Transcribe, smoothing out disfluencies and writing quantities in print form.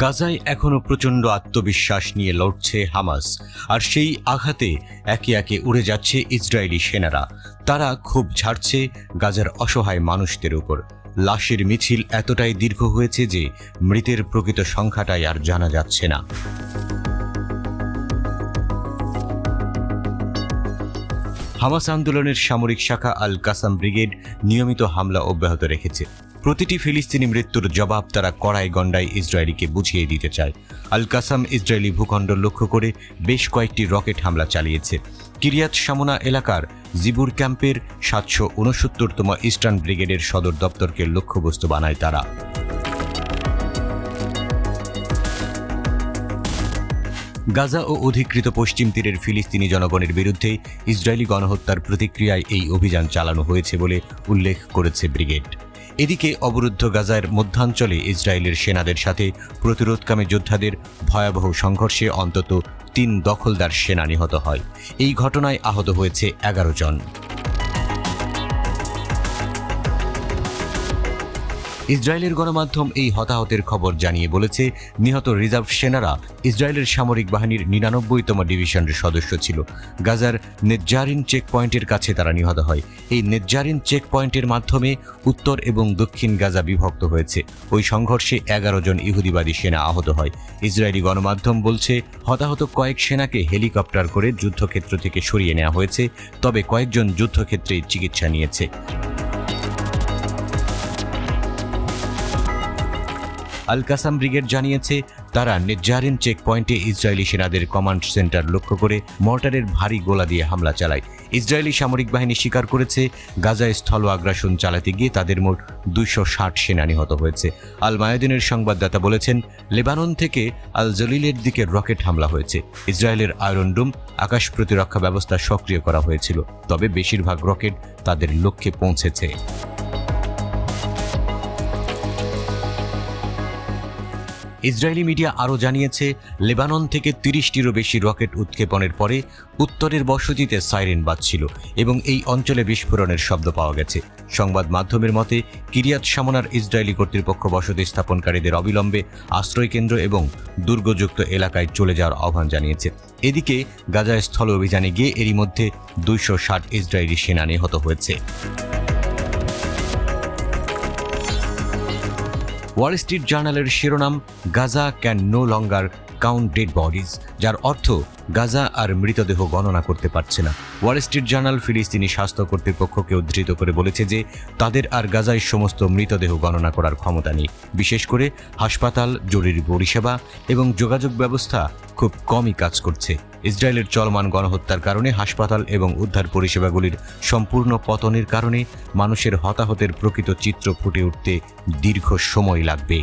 গাজায় এখনো প্রচণ্ড আত্মবিশ্বাস নিয়ে লড়ছে হামাস, আর সেই আঘাতে একে একে উড়ে যাচ্ছে ইসরায়েলি সেনারা। তারা ক্ষোভ ঝাড়ছে গাজার অসহায় মানুষদের উপর। লাশের মিছিল এতটাই দীর্ঘ হয়েছে যে মৃতের প্রকৃত সংখ্যাটাই আর জানা যাচ্ছে না। হামাস আন্দোলনের সামরিক শাখা আল কাসাম ব্রিগেড নিয়মিত হামলা অব্যাহত রেখেছে। প্রতিটি ফিলিস্তিনি মৃত্যুর জবাব তারা কড়াই গণ্ডায় ইসরায়েলিকে বুঝিয়ে দিতে চায়। আল কাসাম ইসরায়েলি ভূখণ্ড লক্ষ্য করে বেশ কয়েকটি রকেট হামলা চালিয়েছে। কিরিয়াত শামোনা এলাকার জিবুর ক্যাম্পের ৭৬৯তম ইস্টার্ন ব্রিগেডের সদর দপ্তরকে লক্ষ্যবস্তু বানায় তারা। গাজা ও অধিকৃত পশ্চিম তীরের ফিলিস্তিনি জনগণের বিরুদ্ধে ইসরায়েলি গণহত্যার প্রতিক্রিয়ায় এই অভিযান চালানো হয়েছে বলে উল্লেখ করেছে ব্রিগেড। এদিকে অবরুদ্ধ গাজার মধ্যাঞ্চলে ইসরায়েলের সেনাদের সাথে প্রতিরোধকামী যোদ্ধাদের ভয়াবহ সংঘর্ষে অন্তত ৩ দখলদার সেনা নিহত হয়। এই ঘটনায় আহত হয়েছে ১১ জন। ইসরায়েলের গণমাধ্যম এই হতাহতের খবর জানিয়ে বলেছে, নিহত রিজার্ভ সেনারা ইসরায়েলের সামরিক বাহিনীর ৯৯তম ডিভিশনের সদস্য ছিল। গাজার নেজ্জারিন চেকপয়েন্টের কাছে তারা নিহত হয়। এই নেজ্জারিন চেকপয়েন্টের মাধ্যমে উত্তর এবং দক্ষিণ গাজা বিভক্ত হয়েছে। ওই সংঘর্ষে ১১ জন ইহুদিবাদী সেনা আহত হয়। ইসরায়েলি গণমাধ্যম বলছে, হতাহত কয়েক সেনাকে হেলিকপ্টার করে যুদ্ধক্ষেত্র থেকে সরিয়ে নেওয়া হয়েছে, তবে কয়েকজন যুদ্ধক্ষেত্রেই চিকিৎসা নিয়েছে। আল কাসাম ব্রিগেড জানিয়েছে, তারা নেজ্জারিন চেকপয়েন্টে ইসরায়েলি সেনাদের কমান্ড সেন্টার লক্ষ্য করে মর্টারের ভারী গোলা দিয়ে হামলা চালায়। ইসরায়েলি সামরিক বাহিনী স্বীকার করেছে, গাজায় স্থল আগ্রাসন চালাতে গিয়ে তাদের মোট ২৬০ সেনা নিহত হয়েছে। আল মায়াদিনের সংবাদদাতা বলেছেন, লেবানন থেকে আল জলিলের দিকে রকেট হামলা হয়েছে। ইসরায়েলের আয়রন ডোম আকাশ প্রতিরক্ষা ব্যবস্থা সক্রিয় করা হয়েছিল, তবে বেশিরভাগ রকেট তাদের লক্ষ্যে পৌঁছেছে। ইসরায়েলি মিডিয়া আরও জানিয়েছে, লেবানন থেকে ৩০টিরও বেশি রকেট উৎক্ষেপণের পরে উত্তরের বসতিতে সাইরেন বাজছিল এবং এই অঞ্চলে বিস্ফোরণের শব্দ পাওয়া গেছে। সংবাদ মাধ্যমের মতে, কিরিয়াত শামোনার ইসরায়েলি কর্তৃপক্ষ বসতি স্থাপনকারীদের অবিলম্বে আশ্রয়কেন্দ্র এবং দুর্গযুক্ত এলাকায় চলে যাওয়ার আহ্বান জানিয়েছে। এদিকে গাজায় স্থল অভিযানে গিয়ে এরই মধ্যে ২৬০ ইসরায়েলি সেনা নিহত হয়েছে। ওয়াল স্ট্রিট জার্নালের শিরোনাম, Gaza can no longer count dead bodies, যার অর্থ গাজা আর মৃতদেহ গণনা করতে পারছে না। ওয়াল স্ট্রিট জার্নাল ফিলিস্তিনি স্বাস্থ্য কর্তৃপক্ষকে উদ্ধৃত করে বলেছে যে তাদের আর গাজায় সমস্ত মৃতদেহ গণনা করার ক্ষমতা নেই। বিশেষ করে হাসপাতাল, জরুরি পরিষেবা এবং যোগাযোগ ব্যবস্থা খুব কমই কাজ করছে। ইসরায়েলের চলমান গণহত্যার কারণে হাসপাতাল এবং উদ্ধার পরিষেবাগুলির সম্পূর্ণ পতনের কারণে মানুষের হতাহতের প্রকৃত চিত্র ফুটে উঠতে দীর্ঘ সময় লাগবে।